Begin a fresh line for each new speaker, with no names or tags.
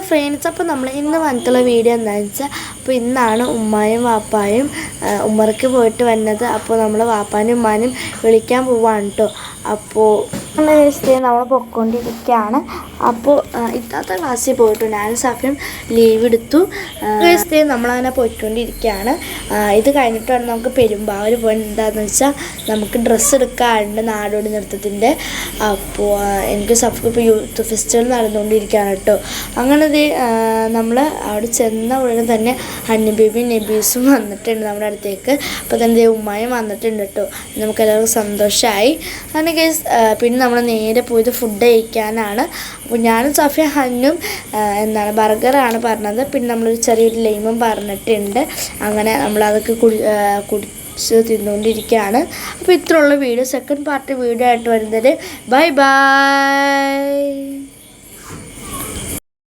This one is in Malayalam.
ഫ്രണ്ട്സ്, അപ്പോൾ നമ്മൾ ഇന്ന് വന്നിട്ടുള്ള വീഡിയോ എന്താണെന്ന് വെച്ചാൽ, അപ്പോൾ ഇന്നാണ് ഉമ്മായും വാപ്പായും ഉമ്മറയ്ക്ക് പോയിട്ട് വന്നത്. അപ്പോൾ നമ്മൾ വാപ്പാനും ഉമ്മാനും വിളിക്കാൻ പോവാണ് കേട്ടോ. അപ്പോൾ നമ്മൾ പൊയ്ക്കൊണ്ടിരിക്കുകയാണ്. അപ്പോൾ ഇന്നത്തെ ക്ലാസ്സിൽ പോയിട്ട് ഞാനും സഫിയും ലീവ് എടുത്തു. നമ്മളങ്ങനെ പോയിക്കൊണ്ടിരിക്കുകയാണ്. ഇത് കഴിഞ്ഞിട്ട് വേണം നമുക്ക് പെരുമ്പാവൂർ പോകാൻ. എന്താണെന്ന് വെച്ചാൽ നമുക്ക് ഡ്രസ്സ് എടുക്കാറുണ്ട് നാടോടി നൃത്തത്തിൻ്റെ. അപ്പോൾ എനിക്ക് സഫിക്ക് ഇപ്പോൾ യൂത്ത് ഫെസ്റ്റിവൽ നടന്നുകൊണ്ടിരിക്കുകയാണ് കേട്ടോ. അങ്ങനെ നമ്മൾ അവിടെ ചെന്ന ഉടനെ തന്നെ ഹണി ബേബി നബീസും വന്നിട്ടുണ്ട് നമ്മുടെ അടുത്തേക്ക്. അപ്പോൾ തന്നെ ഉമ്മായും വന്നിട്ടുണ്ട് കേട്ടോ. നമുക്കെല്ലാവർക്കും സന്തോഷമായി. അങ്ങനെ പിന്നെ നമ്മൾ നേരെ പോയത് ഫുഡ് കഴിക്കാനാണ്. അപ്പോൾ ഞാനും സഫിയ ഹന്നും ബർഗറാണ് പറഞ്ഞത്. പിന്നെ നമ്മളൊരു ചെറിയൊരു ലൈമും പറഞ്ഞിട്ടുണ്ട്. അങ്ങനെ നമ്മളതൊക്കെ കുടിച്ച് തിന്നുകൊണ്ടിരിക്കുകയാണ്. അപ്പോൾ ഇത്രയുള്ള വീഡിയോ. സെക്കൻഡ് പാർട്ട് വീഡിയോ ആയിട്ട് വരുന്നത്. Bye bye.